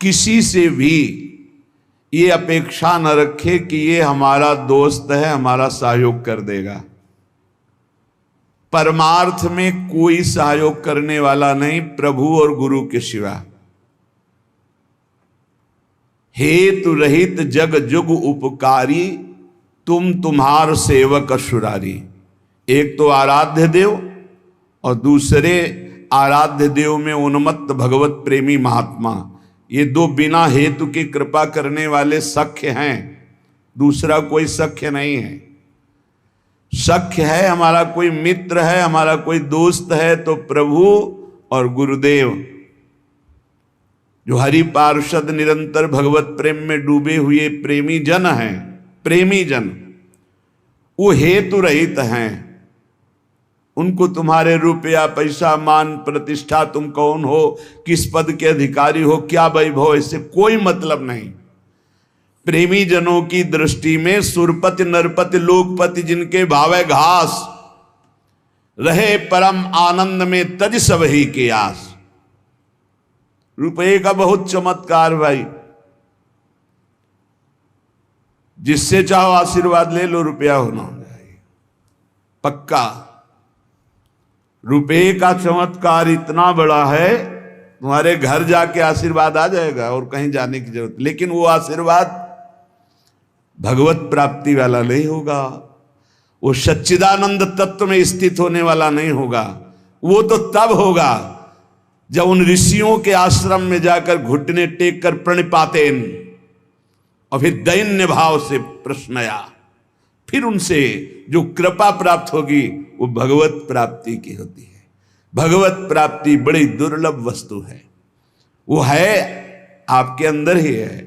किसी से भी ये अपेक्षा न रखे कि ये हमारा दोस्त है, हमारा सहयोग कर देगा। परमार्थ में कोई सहयोग करने वाला नहीं प्रभु और गुरु के सिवा। हेतु रहित जग जुग उपकारी, तुम तुम्हार सेवक असुरारी। एक तो आराध्य देव और दूसरे आराध्य देव में उन्मत्त भगवत प्रेमी महात्मा, ये दो बिना हेतु की कृपा करने वाले सख्य हैं। दूसरा कोई सख्य नहीं है। सख्य है हमारा कोई मित्र है, हमारा कोई दोस्त है तो प्रभु और गुरुदेव, जो हरि पार्षद निरंतर भगवत प्रेम में डूबे हुए प्रेमी जन हैं। प्रेमी जन वो हेतु रहित हैं। उनको तुम्हारे रुपया पैसा मान प्रतिष्ठा, तुम कौन हो, किस पद के अधिकारी हो, क्या वैभव, इससे कोई मतलब नहीं। प्रेमी जनों की दृष्टि में सुरपति नरपति लोकपति जिनके भावे घास, रहे परम आनंद में तज सब ही के आस। रुपये का बहुत चमत्कार भाई, जिससे चाहो आशीर्वाद ले लो, रुपया होना चाहिए पक्का। रुपये का चमत्कार इतना बड़ा है, तुम्हारे घर जाके आशीर्वाद आ जाएगा और कहीं जाने की जरूरत। लेकिन वो आशीर्वाद भगवत प्राप्ति वाला नहीं होगा, वो सच्चिदानंद तत्व में स्थित होने वाला नहीं होगा। वो तो तब होगा जब उन ऋषियों के आश्रम में जाकर घुटने टेक कर प्रणिपातेन और फिर दैन्य भाव से प्रश्नया, फिर उनसे जो कृपा प्राप्त होगी वो भगवत प्राप्ति की होती है। भगवत प्राप्ति बड़ी दुर्लभ वस्तु है। वो है आपके अंदर ही है,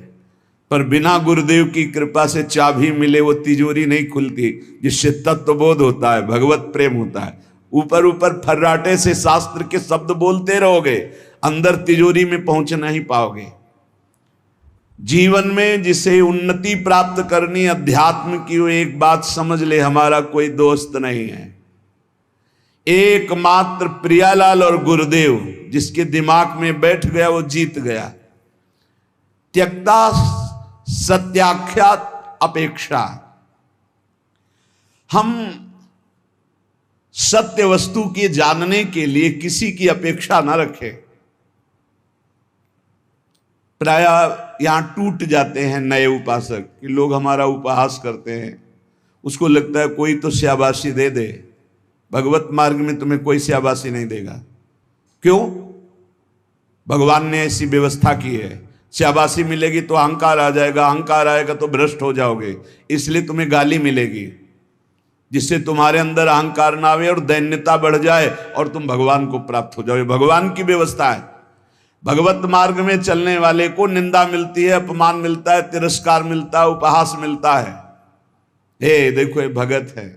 पर बिना गुरुदेव की कृपा से चाबी मिले वो तिजोरी नहीं खुलती, जिससे तत्वबोध होता है, भगवत प्रेम होता है। ऊपर ऊपर फर्राटे से शास्त्र के शब्द बोलते रहोगे, अंदर तिजोरी में पहुंच नहीं पाओगे। जीवन में जिसे उन्नति प्राप्त करनी अध्यात्म की, वो एक बात समझ ले, हमारा कोई दोस्त नहीं है। एकमात्र प्रियालाल और गुरुदेव जिसके दिमाग में बैठ गया वो जीत गया। त्यक्ता सत्याख्यात अपेक्षा, हम सत्य वस्तु के जानने के लिए किसी की अपेक्षा ना रखें। प्राय यहां टूट जाते हैं नए उपासक कि लोग हमारा उपहास करते हैं, उसको लगता है कोई तो शाबाशी दे दे। भगवत मार्ग में तुम्हें कोई शाबाशी नहीं देगा। क्यों? भगवान ने ऐसी व्यवस्था की है। शाबाशी मिलेगी तो अहंकार आ जाएगा, अहंकार आएगा तो भ्रष्ट हो जाओगे, इसलिए तुम्हें गाली मिलेगी, जिससे तुम्हारे अंदर अहंकार ना आवे और दैन्यता बढ़ जाए और तुम भगवान को प्राप्त हो जाओ। भगवान की व्यवस्था है। भगवत मार्ग में चलने वाले को निंदा मिलती है, अपमान मिलता है, तिरस्कार मिलता है, उपहास मिलता है। हे देखो ये भगत है।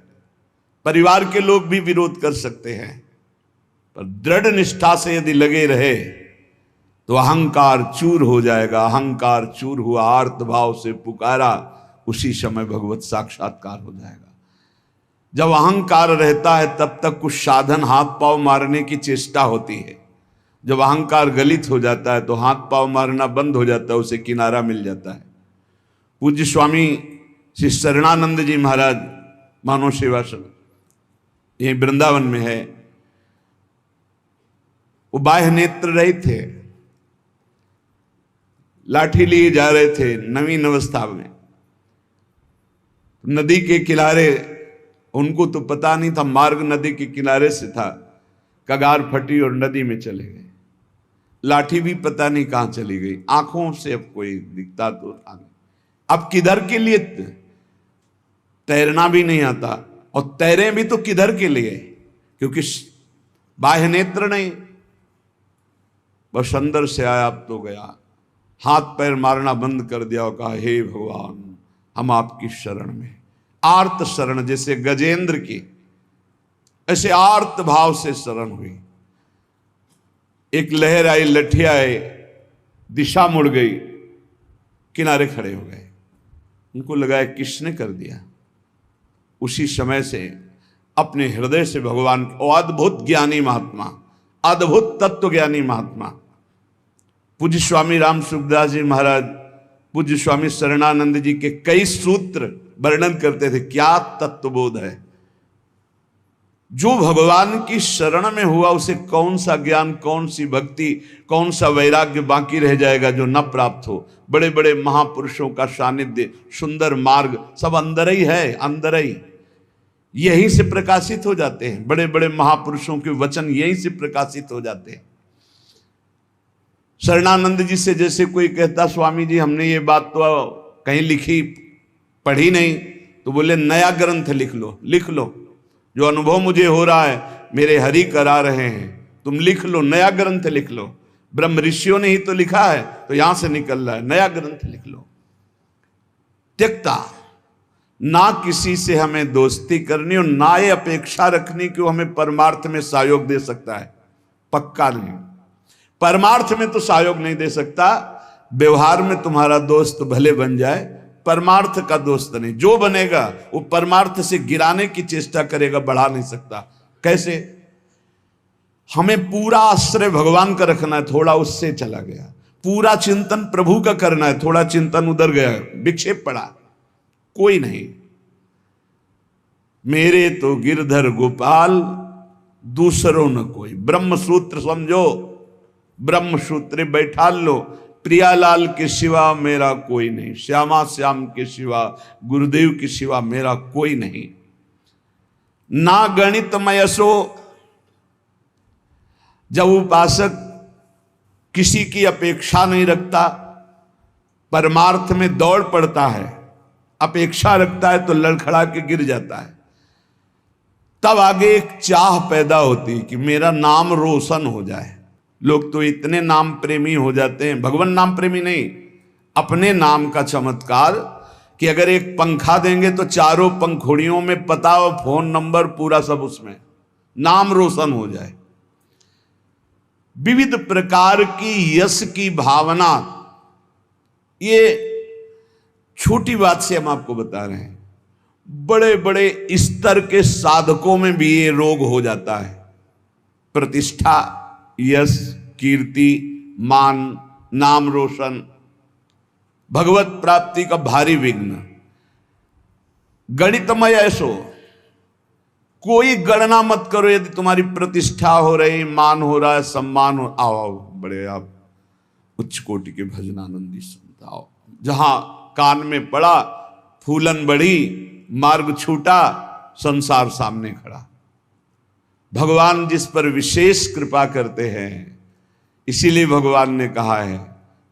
परिवार के लोग भी विरोध कर सकते हैं, पर दृढ़ निष्ठा से यदि लगे रहे तो अहंकार चूर हो जाएगा। अहंकार चूर हुआ, आर्त भाव से पुकारा, उसी समय भगवत साक्षात्कार हो जाएगा। जब अहंकार रहता है तब तक कुछ साधन हाथ पांव मारने की चेष्टा होती है। जब अहंकार गलित हो जाता है तो हाथ पांव मारना बंद हो जाता है, उसे किनारा मिल जाता है। पूज्य स्वामी श्री शरणानंद जी महाराज मानव सेवा समिति यही वृंदावन में है, वो बाह्य नेत्र रहित थे, लाठी लिए जा रहे थे नवीन अवस्था में। नदी के किनारे, उनको तो पता नहीं था मार्ग नदी के किनारे से था, कगार फटी और नदी में चले गए। लाठी भी पता नहीं कहां चली गई, आंखों से अब कोई दिखता तो आगे। अब किधर के लिए? तैरना भी नहीं आता, और तैरे भी तो किधर के लिए? क्योंकि बाह्य नेत्र नहीं, बस अंदर से आया अब तो गया। हाथ पैर मारना बंद कर दिया और कहा हे भगवान हम आपकी शरण में। आर्त शरण, जैसे गजेंद्र की, ऐसे आर्त भाव से शरण हुई। एक लहर आई, लठिया आए, दिशा मुड़ गई, किनारे खड़े हो गए। उनको लगा किसने कर दिया। उसी समय से अपने हृदय से भगवान, अद्भुत ज्ञानी महात्मा, अद्भुत तत्व ज्ञानी महात्मा, पूज्य स्वामी राम सुखदास जी महाराज, पूज्य स्वामी शरणानंद जी के कई सूत्र वर्णन करते थे। क्या तत्वबोध है। जो भगवान की शरण में हुआ उसे कौन सा ज्ञान, कौन सी भक्ति, कौन सा वैराग्य बाकी रह जाएगा जो न प्राप्त हो। बड़े बड़े महापुरुषों का सानिध्य, सुंदर मार्ग सब अंदर ही है, अंदर ही यहीं से प्रकाशित हो जाते हैं। बड़े बड़े महापुरुषों के वचन यहीं से प्रकाशित हो जाते हैं। शरणानंद जी से जैसे कोई कहता स्वामी जी हमने ये बात तो कहीं लिखी पढ़ी नहीं, तो बोले नया ग्रंथ लिख लो, लिख लो। जो अनुभव मुझे हो रहा है मेरे हरि करा रहे हैं, तुम लिख लो, नया ग्रंथ लिख लो। ब्रह्म ऋषियों ने ही तो लिखा है, तो यहां से निकल रहा है, नया ग्रंथ लिख लो। त्यक्ता, ना किसी से हमें दोस्ती करनी और ना ये अपेक्षा रखनी कि वो हमें परमार्थ में सहयोग दे सकता है। पक्का नहीं, परमार्थ में तो सहयोग नहीं दे सकता। व्यवहार में तुम्हारा दोस्त भले बन जाए, परमार्थ का दोस्त नहीं। जो बनेगा वो परमार्थ से गिराने की चेष्टा करेगा, बढ़ा नहीं सकता। कैसे? हमें पूरा आश्रय भगवान का रखना है, थोड़ा उससे चला गया। पूरा चिंतन प्रभु का करना है, थोड़ा चिंतन उधर गया, विक्षेप पड़ा, कोई नहीं। मेरे तो गिरधर गोपाल, दूसरों न कोई। ब्रह्म सूत्र समझो, ब्रह्म सूत्र बैठा लो। प्रियालाल के सिवा मेरा कोई नहीं, श्यामा श्याम के सिवा, गुरुदेव के सिवा मेरा कोई नहीं। ना गणित मयसो, जब उपासक किसी की अपेक्षा नहीं रखता, परमार्थ में दौड़ पड़ता है, अपेक्षा रखता है तो लड़खड़ा के गिर जाता है। तब आगे एक चाह पैदा होती कि मेरा नाम रोशन हो जाए। लोग तो इतने नाम प्रेमी हो जाते हैं, भगवान नाम प्रेमी नहीं, अपने नाम का चमत्कार, कि अगर एक पंखा देंगे तो चारों पंखुड़ियों में पता और फोन नंबर पूरा सब उसमें, नाम रोशन हो जाए। विविध प्रकार की यश की भावना, ये छोटी बात से हम आपको बता रहे हैं, बड़े बड़े स्तर के साधकों में भी ये रोग हो जाता है। प्रतिष्ठा, यश, कीर्ति, मान, नाम रोशन, भगवत प्राप्ति का भारी विघ्न। गणितमय ऐसो, कोई गणना मत करो। यदि तुम्हारी प्रतिष्ठा हो रही, मान हो रहा है, सम्मान हो, आओ बड़े आप उच्च कोटि के भजनानंदी संत आओ। जहां कान में पड़ा, फूलन बढ़ी, मार्ग छूटा, संसार सामने खड़ा। भगवान जिस पर विशेष कृपा करते हैं, इसीलिए भगवान ने कहा है,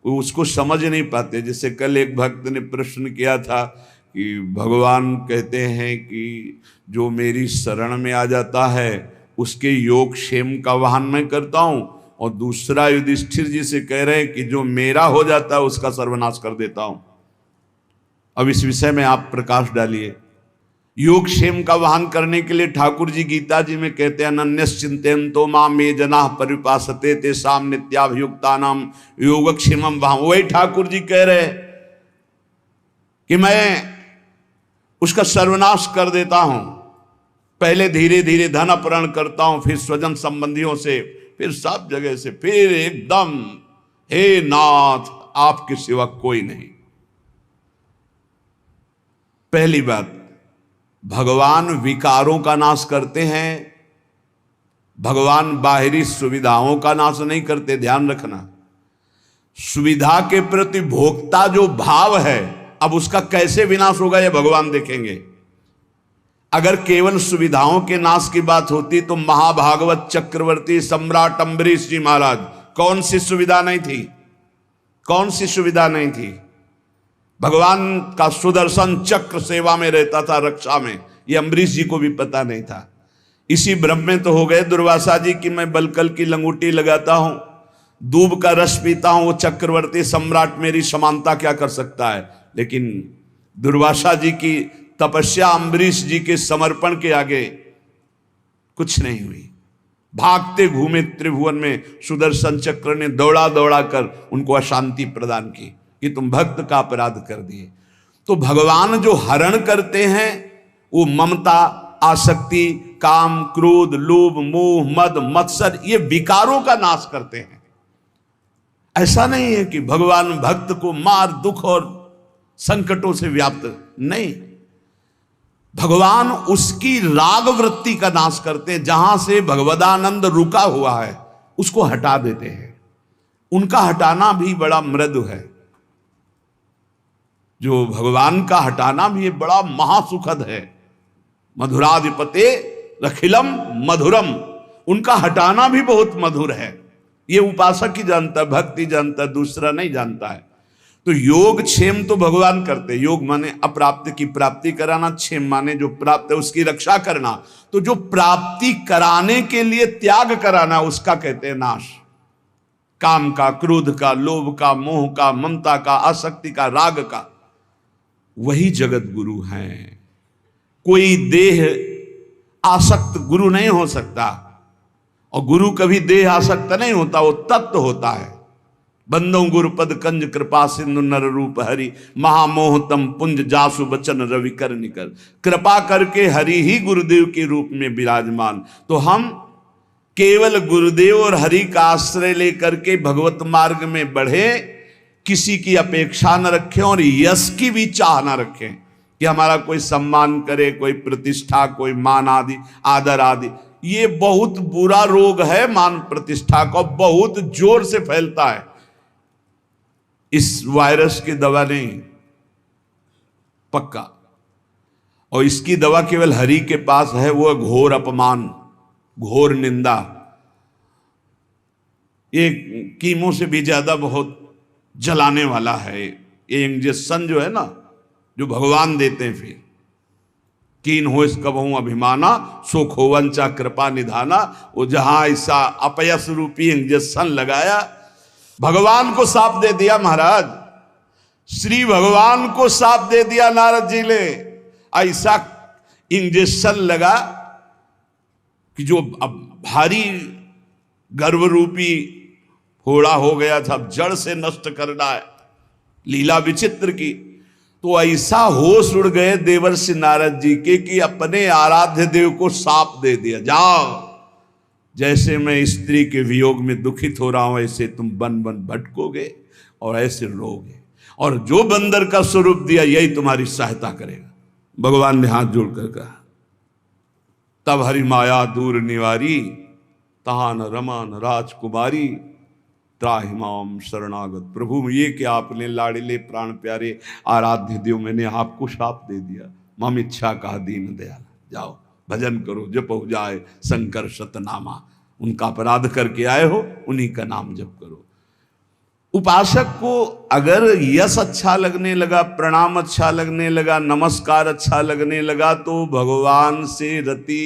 वो उसको समझ नहीं पाते। जैसे कल एक भक्त ने प्रश्न किया था कि भगवान कहते हैं कि जो मेरी शरण में आ जाता है उसके योग क्षेम का वाहन मैं करता हूं, और दूसरा युधिष्ठिर जी से कह रहे हैं कि जो मेरा हो जाता है उसका सर्वनाश कर देता हूं। अब इस विषय में आप प्रकाश डालिए। योग क्षेम का वाहन करने के लिए ठाकुर जी गीता जी में कहते हैं, अनन्यश्चिन्तयन्तो मां मे जनाः परिपासते तेषां नित्याभियुक्तानां योगक्षेमं वहां। वही ठाकुर जी कह रहे कि मैं उसका सर्वनाश कर देता हूं। पहले धीरे धीरे धन अपहरण करता हूं, फिर स्वजन संबंधियों से, फिर सब जगह से, फिर एकदम हे नाथ आपके सिवा कोई नहीं। पहली बात, भगवान विकारों का नाश करते हैं, भगवान बाहरी सुविधाओं का नाश नहीं करते। ध्यान रखना, सुविधा के प्रति भोक्ता जो भाव है, अब उसका कैसे विनाश होगा ये भगवान देखेंगे। अगर केवल सुविधाओं के नाश की बात होती तो महाभागवत चक्रवर्ती सम्राट अम्बरीश जी महाराज, कौन सी सुविधा नहीं थी, कौन सी सुविधा नहीं थी। भगवान का सुदर्शन चक्र सेवा में रहता था, रक्षा में, ये अम्बरीश जी को भी पता नहीं था। इसी भ्रम में तो हो गए दुर्वासा जी कि मैं बलकल की लंगोटी लगाता हूं, दूब का रस पीता हूं, वो चक्रवर्ती सम्राट मेरी समानता क्या कर सकता है। लेकिन दुर्वासा जी की तपस्या अम्बरीश जी के समर्पण के आगे कुछ नहीं हुई। भागते घूमे त्रिभुवन में, सुदर्शन चक्र ने दौड़ा दौड़ा कर उनको अशांति प्रदान की कि तुम भक्त का अपराध कर दिए। तो भगवान जो हरण करते हैं वो ममता, आसक्ति, काम, क्रोध, लोभ, मोह, मद, मत्सर, ये विकारों का नाश करते हैं। ऐसा नहीं है कि भगवान भक्त को मार दुख और संकटों से व्याप्त, नहीं, भगवान उसकी राग वृत्ति का नाश करते हैं। जहां से भगवदानंद रुका हुआ है उसको हटा देते हैं। उनका हटाना भी बड़ा मृदु है, जो भगवान का हटाना भी बड़ा महासुखद है। मधुराधिपते रखिलम मधुरम, उनका हटाना भी बहुत मधुर है। ये उपासक ही जानता है, भक्ति जानता है, दूसरा नहीं जानता है। तो योग क्षेम तो भगवान करते, योग माने अप्राप्त की प्राप्ति कराना, क्षेम माने जो प्राप्त है उसकी रक्षा करना। तो जो प्राप्ति कराने के लिए त्याग कराना उसका कहते हैं नाश। काम का, क्रोध का, लोभ का, मोह का, ममता का, आसक्ति का, राग का, वही जगत गुरु हैं। कोई देह आसक्त गुरु नहीं हो सकता, और गुरु कभी देह आसक्त नहीं होता, वो तत्व होता है। बंदो गुरुपद कंज कृपा सिंधु नर रूप हरि, महामोहतम पुंज जासु बचन रवि कर निकर। कृपा करके हरि ही गुरुदेव के रूप में विराजमान। तो हम केवल गुरुदेव और हरि का आश्रय लेकर के भगवत मार्ग में बढ़े, किसी की अपेक्षा न रखें और यश की भी चाह न रखें कि हमारा कोई सम्मान करे, कोई प्रतिष्ठा, कोई मान आदि, आदर आदि। ये बहुत बुरा रोग है मान प्रतिष्ठा का, बहुत जोर से फैलता है। इस वायरस की दवा नहीं, पक्का। और इसकी दवा केवल हरि के पास है, वो घोर अपमान, घोर निंदा। ये कीमो से भी ज्यादा बहुत जलाने वाला है ये इंजेक्शन जो है ना, जो भगवान देते हैं। फिर कीन हो इस कबहू अभिमाना, सो खोवंचा कृपा निधाना। वो जहां ऐसा अपयस रूपी इंजेक्शन लगाया, भगवान को साफ दे दिया महाराज, श्री भगवान को साफ दे दिया नारद जी ने। ऐसा इंजेक्शन लगा कि जो अब भारी गर्भ रूपी फोड़ा हो गया था, अब जड़ से नष्ट करना है, लीला विचित्र की। तो ऐसा होश उड़ गए देवर्षि नारद जी के कि अपने आराध्य देव को साप दे दिया, जाओ, जैसे मैं स्त्री के वियोग में दुखित हो रहा हूं ऐसे तुम बन बन भटकोगे और ऐसे रोगे, और जो बंदर का स्वरूप दिया यही तुम्हारी सहायता करेगा। भगवान ने हाथ जोड़कर कहा। तब हरि माया दूर निवारी, तहान रमान राजकुमारी, त्राहिमाम शरणागत। प्रभु ये कि आपने लाड़िले प्राण प्यारे आराध्य देव, मैंने आपको शाप दे दिया। मम इच्छा कहा दीन दयाल, जाओ भजन करो, जप हो जाए शंकर शतनामा। उनका अपराध करके आए हो, उन्हीं का नाम जप करो। उपासक को अगर यश अच्छा लगने लगा, प्रणाम अच्छा लगने लगा, नमस्कार अच्छा लगने लगा, तो भगवान से रति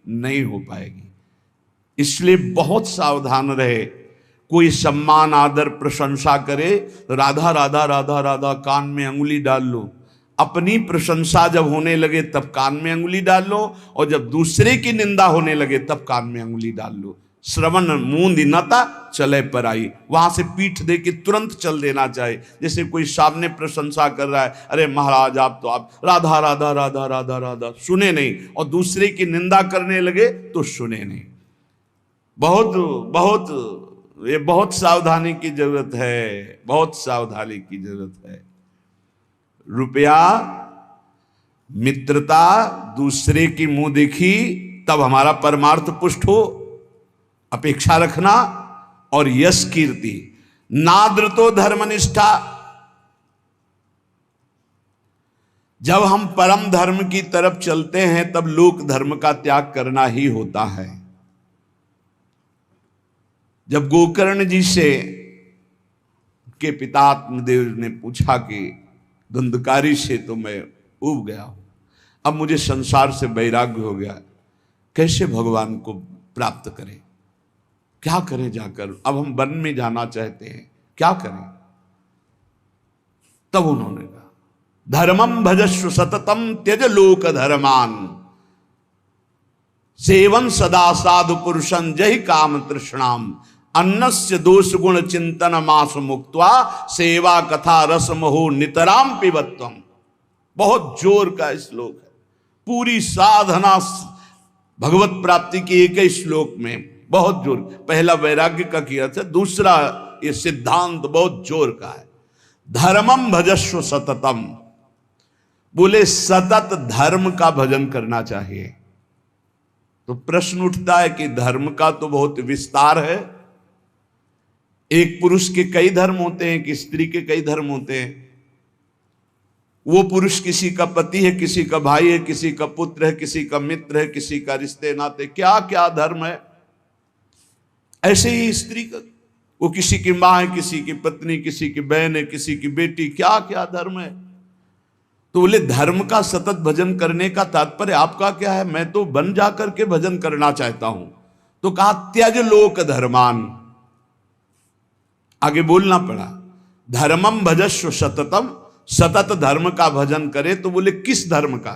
नहीं हो पाएगी। इसलिए बहुत सावधान रहे। कोई सम्मान आदर प्रशंसा करे, राधा राधा राधा राधा कान में अंगुली डाल लो। अपनी प्रशंसा जब होने लगे तब कान में अंगुली डाल लो, और जब दूसरे की निंदा होने लगे तब कान में अंगुली डाल लो। श्रवण मूंद नता चले पर आई, वहां से पीठ दे के तुरंत चल देना चाहिए। जैसे कोई सामने प्रशंसा कर रहा है, अरे महाराज आप राधा राधा राधा राधा राधा, सुने नहीं, और दूसरे की निंदा करने लगे तो सुने नहीं। बहुत बहुत ये बहुत सावधानी की जरूरत है, बहुत सावधानी की जरूरत है। रुपया, मित्रता, दूसरे की मुंह देखी तब हमारा परमार्थ पुष्ट हो, अपेक्षा रखना, और यश कीर्ति, नाद्र तो धर्मनिष्ठा। जब हम परम धर्म की तरफ चलते हैं तब लोक धर्म का त्याग करना ही होता है। जब गोकर्ण जी से के पिता आत्मदेव ने पूछा कि धुंधकारी से तो मैं उब गया हूं, अब मुझे संसार से वैराग्य हो गया, कैसे भगवान को प्राप्त करें, क्या करें जाकर, अब हम वन में जाना चाहते हैं, क्या करें। तब उन्होंने कहा, धर्मम भजस्व सततम त्यज लोक धर्मान, सेवन सदा साधु पुरुषं जहि काम तृष्णाम, अन्नस्य दोष गुण चिंतन मास मुक्त्वा, सेवा कथा रसम हो नितराम पिबत्वम। बहुत जोर का श्लोक है। पूरी साधना भगवत प्राप्ति की एक ही श्लोक में बहुत जोर। पहला वैराग्य का किया था, दूसरा ये सिद्धांत बहुत जोर का है। धर्मम भजस्व सततम, बोले सतत धर्म का भजन करना चाहिए। तो प्रश्न उठता है कि धर्म का तो बहुत विस्तार है, एक पुरुष के कई धर्म होते हैं कि स्त्री के कई धर्म होते हैं। वो पुरुष किसी का पति है, किसी का भाई है, किसी का पुत्र है, किसी का मित्र है, किसी का रिश्ते नाते, क्या क्या धर्म है। ऐसे ही स्त्री का, वो किसी की मां है, किसी की पत्नी, किसी की बहन है, किसी की बेटी, क्या क्या धर्म है। तो बोले धर्म का सतत भजन करने का तात्पर्य आपका क्या है? मैं तो बन जाकर के भजन करना चाहता हूं। तो कहा त्यज लोक धर्मान, आगे बोलना पड़ा, धर्मम भजस्व सततम, सतत धर्म का भजन करे। तो बोले किस धर्म का?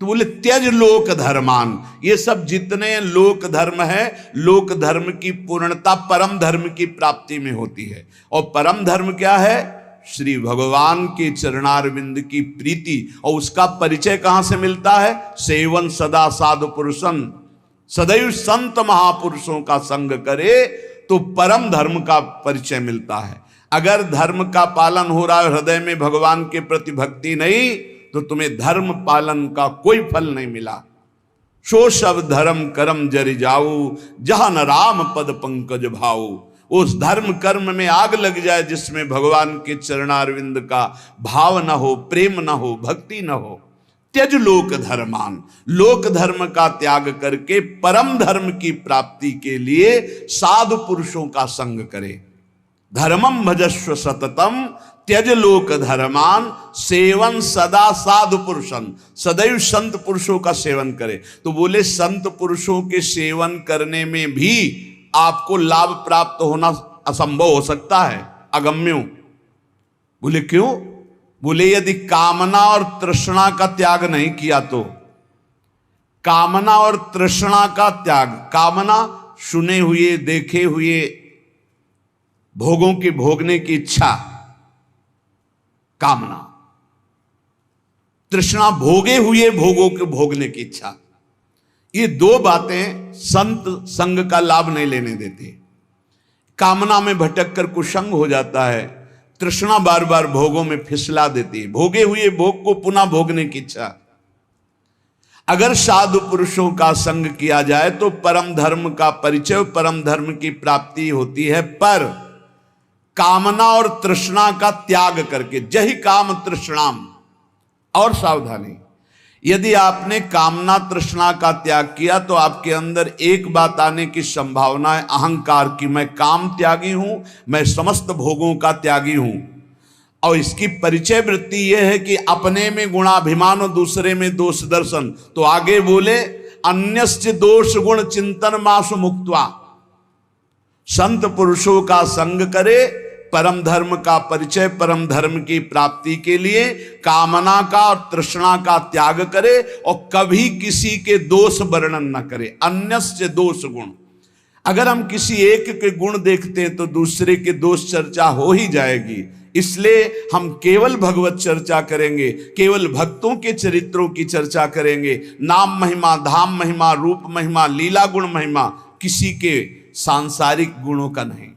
तो बोले त्यज लोक धर्मान। ये सब जितने लोक धर्म है, लोक धर्म की पूर्णता परम धर्म की प्राप्ति में होती है। और परम धर्म क्या है? श्री भगवान के चरणारविंद की प्रीति। और उसका परिचय कहां से मिलता है? सेवन सदा साधु पुरुषन, सदैव संत महापुरुषों का संग करे तो परम धर्म का परिचय मिलता है। अगर धर्म का पालन हो रहा है, हृदय में भगवान के प्रति भक्ति नहीं, तो तुम्हें धर्म पालन का कोई फल नहीं मिला। सो सब धर्म कर्म जरि जाऊ, जहां न राम पद पंकज भाऊ। उस धर्म कर्म में आग लग जाए जिसमें भगवान के चरणारविंद का भाव न हो, प्रेम न हो, भक्ति न हो। त्यज लोक धर्मान, लोक धर्म का त्याग करके परम धर्म की प्राप्ति के लिए साधु पुरुषों का संग करे। धर्मम भजस्व सततम त्यज लोक धर्मान, सेवन सदा साधु पुरुषन, सदैव संत पुरुषों का सेवन करे। तो बोले संत पुरुषों के सेवन करने में भी आपको लाभ प्राप्त होना असंभव हो सकता है, अगम्यो। बोले क्यों? बोले यदि कामना और तृष्णा का त्याग नहीं किया तो। कामना और तृष्णा का त्याग, कामना सुने हुए देखे हुए भोगों की भोगने की इच्छा, कामना, तृष्णा भोगे हुए भोगों के भोगने की इच्छा। ये दो बातें संत संग का लाभ नहीं लेने देती। कामना में भटक कर कुसंग हो जाता है, तृष्णा बार बार भोगों में फिसला देती है, भोगे हुए भोग को पुनः भोगने की इच्छा। अगर साधु पुरुषों का संग किया जाए तो परम धर्म का परिचय, परम धर्म की प्राप्ति होती है। पर कामना और तृष्णा का त्याग करके, जहि काम तृष्णाम। और सावधानी, यदि आपने कामना तृष्णा का त्याग किया तो आपके अंदर एक बात आने की संभावना है, अहंकार की। मैं काम त्यागी हूं, मैं समस्त भोगों का त्यागी हूं। और इसकी परिचय वृत्ति यह है कि अपने में गुणाभिमान और दूसरे में दोष दर्शन। तो आगे बोले अन्यस्य दोष गुण चिंतन मासु मुक्त्वा, संत पुरुषों का संग करे, परम धर्म का परिचय, परम धर्म की प्राप्ति के लिए कामना का और तृष्णा का त्याग करे और कभी किसी के दोष वर्णन न करे। अन्यस्य दोष गुण, अगर हम किसी एक के गुण देखते हैं तो दूसरे के दोष चर्चा हो ही जाएगी। इसलिए हम केवल भगवत चर्चा करेंगे, केवल भक्तों के चरित्रों की चर्चा करेंगे। नाम महिमा, धाम महिमा, रूप महिमा, लीला गुण महिमा, किसी के सांसारिक गुणों का नहीं।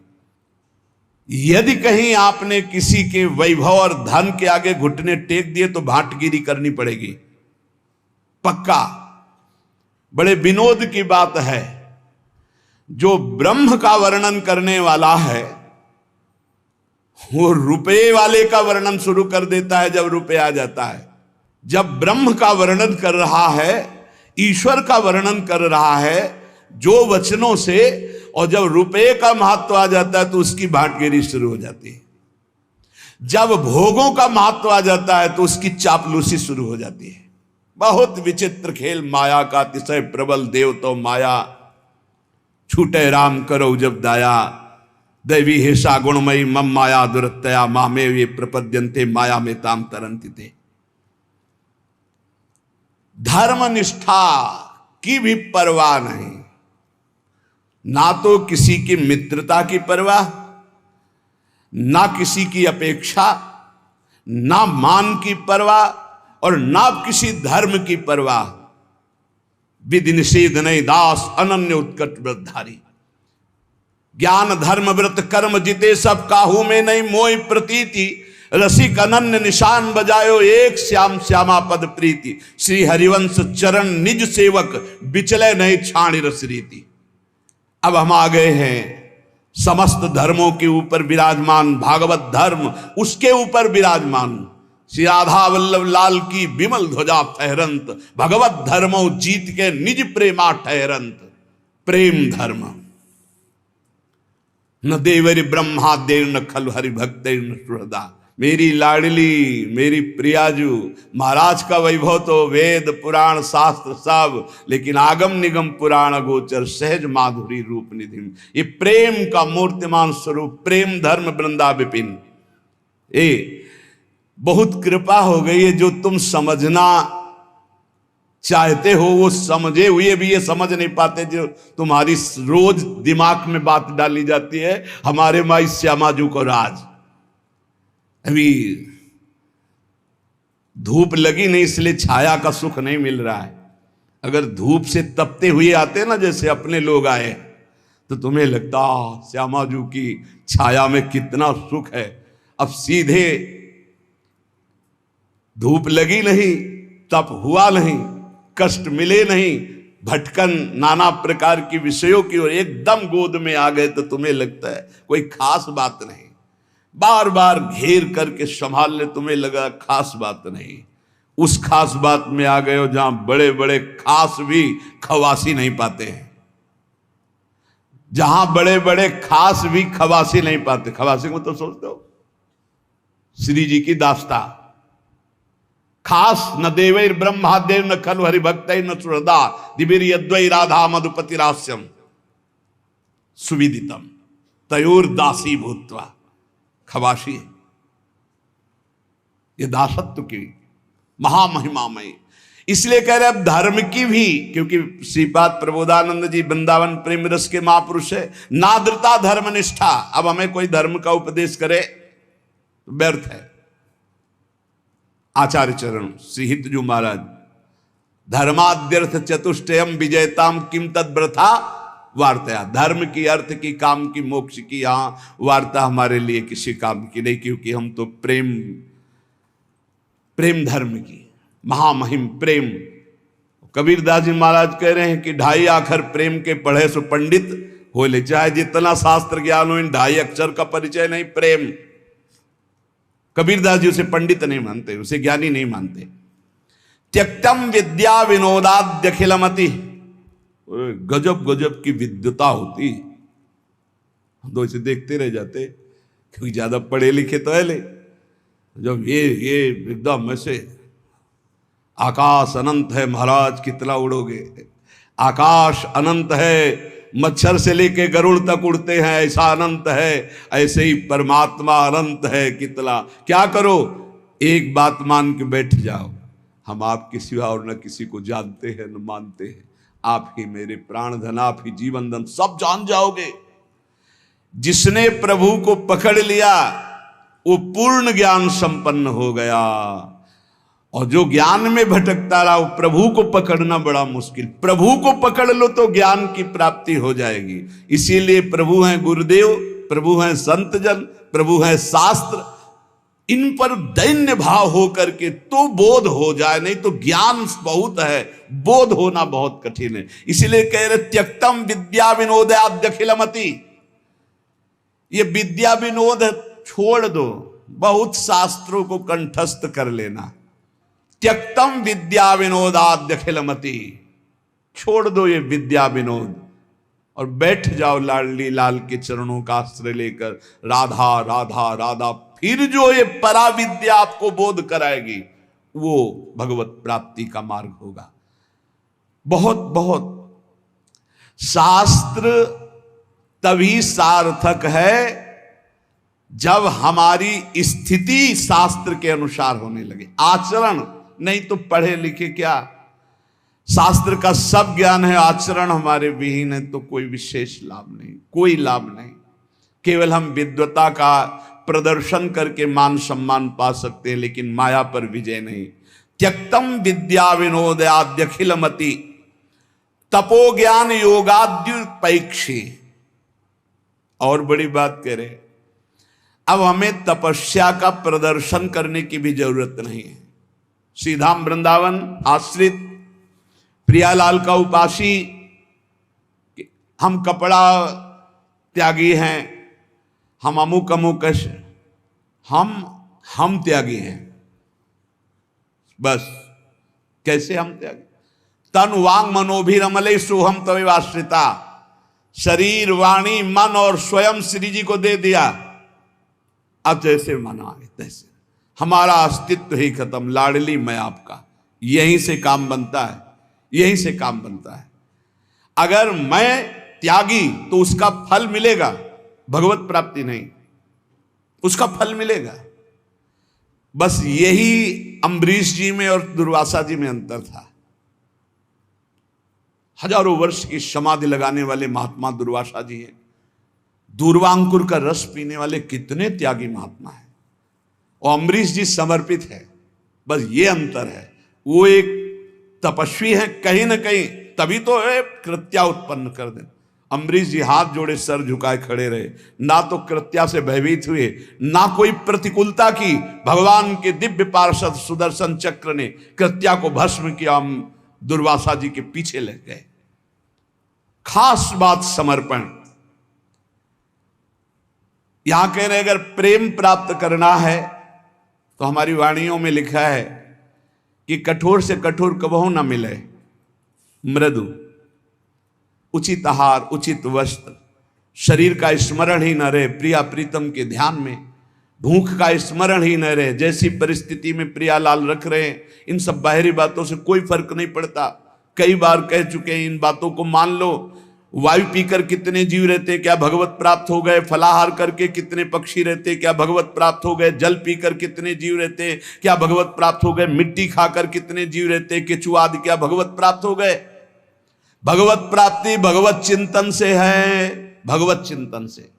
यदि कहीं आपने किसी के वैभव और धन के आगे घुटने टेक दिए तो भाटगिरी करनी पड़ेगी, पक्का। बड़े विनोद की बात है, जो ब्रह्म का वर्णन करने वाला है वो रुपये वाले का वर्णन शुरू कर देता है जब रुपये आ जाता है। जब ब्रह्म का वर्णन कर रहा है, ईश्वर का वर्णन कर रहा है जो वचनों से, और जब रुपये का महत्व आ जाता है तो उसकी भाटगिरी शुरू हो जाती है। जब भोगों का महत्व आ जाता है तो उसकी चापलूसी शुरू हो जाती है। बहुत विचित्र खेल माया का, अतिशय प्रबल देव तो माया, छूटे राम करो जब दाया, दैवी हेषा गुणमयी मम माया दुरतया, मामे ये प्रपद्यन्ते माया में ताम तरंति थे। धर्मनिष्ठा की भी परवाह नहीं, ना तो किसी की मित्रता की परवाह, ना किसी की अपेक्षा, ना मान की परवाह और ना किसी धर्म की परवाह। विधि निषेध नहीं दास अनन्य उत्कट व्रतधारी। ज्ञान धर्म व्रत कर्म जिते सब काहू में नहीं मोहि प्रतीति, रसिक अनन्य निशान बजायो एक श्याम श्यामा पद प्रीति, श्री हरिवंश चरण निज सेवक बिचले नहीं छाणी रस रीति। अब हम आ गए हैं समस्त धर्मों के ऊपर विराजमान भागवत धर्म, उसके ऊपर विराजमान श्री राधा वल्लभ लाल की विमल ध्वजा फहरंत, भगवत धर्मो जीत के निज प्रेमा ठहरंत। प्रेम धर्म न देवरि ब्रह्मा देव न खल हरि भक्त न सुहृदा। मेरी लाडली मेरी प्रियाजू, महाराज का वैभव तो वेद पुराण शास्त्र सब, लेकिन आगम निगम पुराण गोचर सहज माधुरी रूप निधि। ये प्रेम का मूर्तिमान स्वरूप प्रेम धर्म वृंदा विपिन। बहुत कृपा हो गई है, जो तुम समझना चाहते हो वो समझे हुए भी ये समझ नहीं पाते, जो तुम्हारी रोज दिमाग में बात डाली जाती है। हमारे माई श्यामाजू को राज, अभी धूप लगी नहीं इसलिए छाया का सुख नहीं मिल रहा है। अगर धूप से तपते हुए आते ना, जैसे अपने लोग आए, तो तुम्हें लगता श्यामाजू की छाया में कितना सुख है। अब सीधे धूप लगी नहीं, तप हुआ नहीं, कष्ट मिले नहीं, भटकन नाना प्रकार की विषयों की ओर एकदम गोद में आ गए, तो तुम्हें लगता है कोई खास बात नहीं। बार बार घेर करके संभाल ले, तुम्हें लगा खास बात नहीं। उस खास बात में आ गए हो जहां बड़े बड़े खास भी खवासी नहीं पाते हैं, जहां बड़े बड़े खास भी खवासी नहीं पाते। खवासी को तो सोचते हो श्री जी की दास्ता, खास न देवैर ब्रह्मा देव न खलु हरि भक्त न सुहृदा, दिवीर यद्वै राधा मधुपति रास्यम सुविदितम तयोर दासी भूत्वा। खवासी है ये दासत्व की महामहिमामय। इसलिए कह रहे अब धर्म की भी, क्योंकि श्रीपाद प्रबोधानंद जी वृंदावन प्रेम रस के महापुरुष है, नाद्रता धर्म निष्ठा। अब हमें कोई धर्म का उपदेश करे तो व्यर्थ है। आचार्य चरण श्री हितजू महाराज, धर्माद्यर्थ चतुष्टयम विजयताम किम तद्व्रथा वार्ता। धर्म की, अर्थ की, काम की, मोक्ष की यहां वार्ता हमारे लिए किसी काम की नहीं, क्योंकि हम तो प्रेम धर्म की महामहिम प्रेम। कबीरदास जी महाराज कह रहे हैं कि 2.5 अक्षर प्रेम के पढ़े सो पंडित हो ले। चाहे जितना शास्त्र ज्ञान हो, इन 2.5 अक्षर का परिचय नहीं प्रेम। कबीरदास जी उसे पंडित नहीं मानते, उसे ज्ञानी नहीं मानते। त्यक्तम विद्या विनोदाद्यखिलमति, गजब गजब की विद्वता होती। हम तो इसे देखते रह जाते, क्योंकि ज्यादा पढ़े लिखे तो है ले। जब ये एकदम ऐसे आकाश अनंत है महाराज, कितना उड़ोगे। आकाश अनंत है, मच्छर से लेके गरुड़ तक उड़ते हैं, ऐसा अनंत है। ऐसे ही परमात्मा अनंत है, कितना। क्या करो, एक बात मान के बैठ जाओ, हम आपके सिवा और न किसी को जानते हैं न मानते हैं। आप ही मेरे प्राण धन, आप ही जीवन धन, सब जान जाओगे। जिसने प्रभु को पकड़ लिया वो पूर्ण ज्ञान संपन्न हो गया, और जो ज्ञान में भटकता रहा वो प्रभु को पकड़ना बड़ा मुश्किल। प्रभु को पकड़ लो तो ज्ञान की प्राप्ति हो जाएगी। इसीलिए प्रभु हैं गुरुदेव, प्रभु हैं संत जन, प्रभु हैं शास्त्र, इन पर दैन्य भाव हो करके तो बोध हो जाए, नहीं तो ज्ञान बहुत है, बोध होना बहुत कठिन है। इसीलिए कह रहे त्यक्तम विद्या विनोदाद्यखिलमति, ये विद्या विनोद छोड़ दो, बहुत शास्त्रों को कंठस्थ कर लेना। त्यक्तम विद्या विनोदाद्यखिलमति, छोड़ दो ये विद्या विनोद और बैठ जाओ लाडली लाल के चरणों का आश्रय लेकर। राधा राधा राधा, फिर जो ये परा विद्या आपको बोध कराएगी वो भगवत प्राप्ति का मार्ग होगा। बहुत बहुत शास्त्र तभी सार्थक है जब हमारी स्थिति शास्त्र के अनुसार होने लगे, आचरण नहीं तो पढ़े लिखे क्या। शास्त्र का सब ज्ञान है, आचरण हमारे विहीन है तो कोई विशेष लाभ नहीं, कोई लाभ नहीं। केवल हम विद्वता का प्रदर्शन करके मान सम्मान पा सकते हैं, लेकिन माया पर विजय नहीं। त्यक्तम विद्या विनोदाद्यखिलमति, तपो ज्ञान योगाद्युपैक्षी। और बड़ी बात कह रहे, अब हमें तपस्या का प्रदर्शन करने की भी जरूरत नहीं है। सीधाम वृंदावन आश्रित प्रियालाल का उपासी, हम कपड़ा त्यागी हैं, हम अमुक अमुक, हम त्यागी हैं। बस कैसे हम त्यागी? तन वांग मनोभिरमले सोहम तवे आश्रिता, शरीर वाणी मन और स्वयं श्री जी को दे दिया। अब जैसे मन आए तैसे, हमारा अस्तित्व ही खत्म, लाडली मैं आपका। यहीं से काम बनता है, यहीं से काम बनता है। अगर मैं त्यागी तो उसका फल मिलेगा, भगवत प्राप्ति नहीं, उसका फल मिलेगा। बस यही अम्बरीश जी में और दुर्वासा जी में अंतर था। हजारों वर्ष की समाधि लगाने वाले महात्मा दुर्वासा जी हैं, दूर्वांकुर का रस पीने वाले कितने त्यागी महात्मा हैं, और अम्बरीश जी समर्पित है। बस ये अंतर है, वो एक तपस्वी है कहीं ना कहीं, तभी तो कृत्या उत्पन्न कर दे। अम्बरीश जी हाथ जोड़े सर झुकाए खड़े रहे, ना तो कृत्या से भयभीत हुए, ना कोई प्रतिकूलता की। भगवान के दिव्य पार्षद सुदर्शन चक्र ने कृत्या को भस्म किया, दुर्वासा जी के पीछे लग गए। खास बात समर्पण। यहां कह रहे अगर प्रेम प्राप्त करना है तो हमारी वाणियों में लिखा है कि कठोर से कठोर कबहू ना मिले, मृदु, उचित आहार, उचित वस्त्र, शरीर का स्मरण ही न रहे प्रिया प्रीतम के ध्यान में, भूख का स्मरण ही न रहे। जैसी परिस्थिति में प्रियालाल रख रहे हैं, इन सब बाहरी बातों से कोई फर्क नहीं पड़ता। कई बार कह चुके हैं, इन बातों को मान लो। वायु पीकर कितने जीव रहते, क्या भगवत प्राप्त हो गए? फलाहार करके कितने पक्षी रहते, क्या भगवत प्राप्त हो गए? जल पीकर कितने जीव रहते, क्या भगवत प्राप्त हो गए? मिट्टी खाकर कितने जीव रहते, केचुआ आदि, क्या भगवत प्राप्त हो गए? भगवत प्राप्ति भगवत चिंतन से है, भगवत चिंतन से।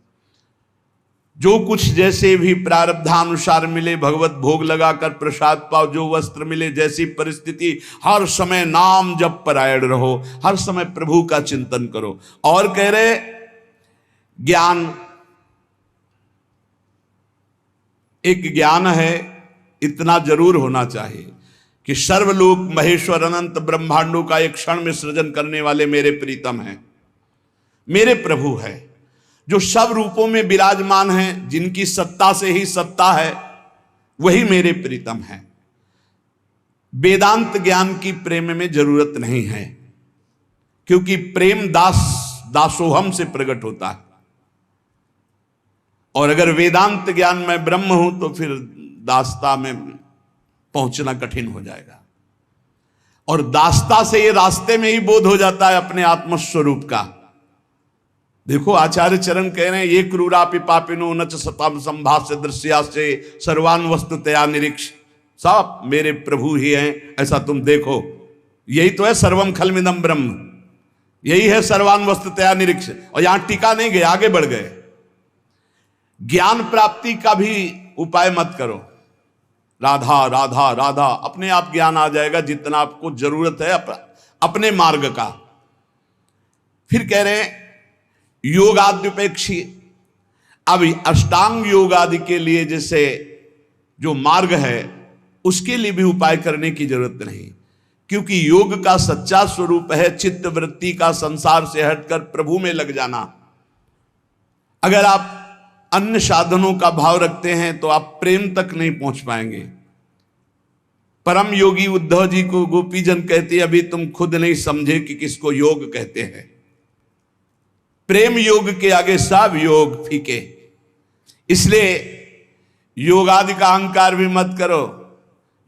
जो कुछ जैसे भी प्रारब्धानुसार मिले, भगवत भोग लगाकर प्रसाद पाओ, जो वस्त्र मिले, जैसी परिस्थिति, हर समय नाम जप परायण रहो, हर समय प्रभु का चिंतन करो। और कह रहे ज्ञान, एक ज्ञान है, इतना जरूर होना चाहिए कि सर्वलोक महेश्वर अनंत ब्रह्मांडों का एक क्षण में सृजन करने वाले मेरे प्रीतम हैं, मेरे प्रभु है, जो सब रूपों में विराजमान हैं, जिनकी सत्ता से ही सत्ता है, वही मेरे प्रीतम हैं। वेदांत ज्ञान की प्रेम में जरूरत नहीं है, क्योंकि प्रेम दासोहम से प्रकट होता है। और अगर वेदांत ज्ञान में ब्रह्म हूं तो फिर दासता में पहुंचना कठिन हो जाएगा। और दासता से ये रास्ते में ही बोध हो जाता है अपने आत्मस्वरूप का। देखो आचार्य चरण कह रहे हैं, ये क्रूरापि पापिनो न च सताम संभाष्य दृश्या से सर्वान वस्तुतया निरीक्ष। सब मेरे प्रभु ही हैं, ऐसा तुम देखो। यही तो है सर्वम खलमिदम ब्रह्म, यही है सर्वान वस्तुतया निरीक्ष। और यहां टिका नहीं गए, आगे बढ़ गए। ज्ञान प्राप्ति का भी उपाय मत करो, राधा राधा राधा, अपने आप ज्ञान आ जाएगा जितना आपको जरूरत है अपने मार्ग का। फिर कह रहे हैं योगाद्युपेक्षी। अब अष्टांग योग आदि के लिए जैसे जो मार्ग है, उसके लिए भी उपाय करने की जरूरत नहीं, क्योंकि योग का सच्चा स्वरूप है चित्त वृत्ति का संसार से हटकर प्रभु में लग जाना। अगर आप अन्य साधनों का भाव रखते हैं तो आप प्रेम तक नहीं पहुंच पाएंगे। परम योगी उद्धव जी को गोपीजन कहते, अभी तुम खुद नहीं समझे कि किसको योग कहते हैं। प्रेम योग के आगे सब योग फीके। इसलिए योगादि का अहंकार भी मत करो,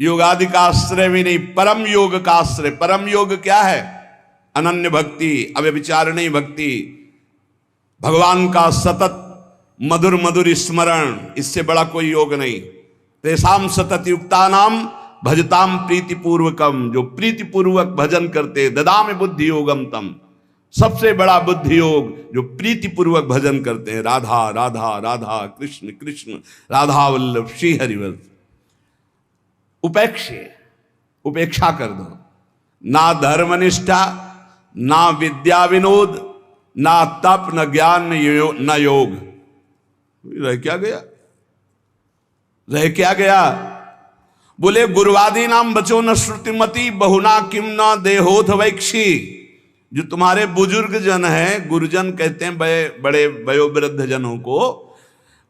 योगादि का आश्रय भी नहीं, परम योग का आश्रय। परम योग क्या है? अनन्य भक्ति, अव्यभिचारिणी भक्ति, भगवान का सतत मधुर मधुर स्मरण, इससे बड़ा कोई योग नहीं। तेसाम सतत युक्ता नाम भजताम प्रीतिपूर्वकम, जो प्रीतिपूर्वक भजन करते, ददामि बुद्धि योगम तम, सबसे बड़ा बुद्धि योग जो प्रीतिपूर्वक भजन करते हैं। राधा राधा राधा, कृष्ण कृष्ण, राधा वल्लभ श्री हरिवल्लभ। उपेक्षा कर दो। ना धर्मनिष्ठा, ना विद्या विनोद, ना तप न ज्ञान न योग। रह क्या गया, रह क्या गया? बोले गुरुवादी नाम बचो न श्रुतिमति बहुना किम न देहोथ वैक्षी। जो तुम्हारे बुजुर्ग जन है, गुरुजन कहते हैं बड़े वयोवृद्ध जनों को,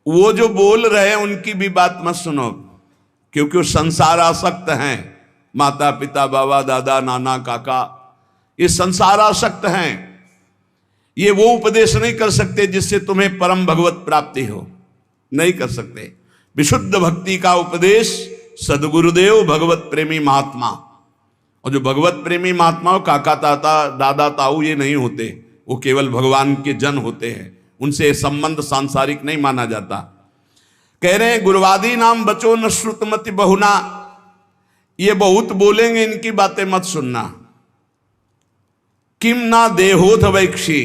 वो जो बोल रहे हैं उनकी भी बात मत सुनो, क्योंकि वो संसार आसक्त हैं। माता पिता बाबा दादा नाना काका ये संसार आसक्त हैं। ये वो उपदेश नहीं कर सकते जिससे तुम्हें परम भगवत प्राप्ति हो, नहीं कर सकते। विशुद्ध भक्ति का उपदेश सदगुरुदेव भगवत प्रेमी महात्मा, और जो भगवत प्रेमी महात्मा हो, काका ताता दादा ताऊ ये नहीं होते, वो केवल भगवान के जन होते हैं, उनसे संबंध सांसारिक नहीं माना जाता। कह रहे हैं गुरुवादी नाम बचो न श्रुतमति बहुना, ये बहुत बोलेंगे, इनकी बातें मत सुनना। किम ना देहोथ वैक्षी,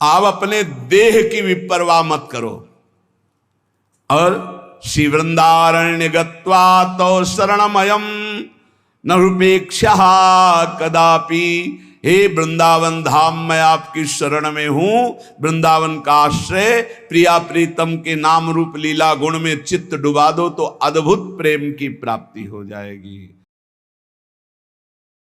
आप अपने देह की विपरवाह मत करो। और श्री वृंदारण्य गत्वा तो शरणमयम न रूपेक्षा कदापि। हे वृंदावन धाम, मैं आपकी शरण में हूं, वृंदावन का आश्रय, प्रिया प्रीतम के नाम रूप लीला गुण में चित्त डुबा दो तो अद्भुत प्रेम की प्राप्ति हो जाएगी।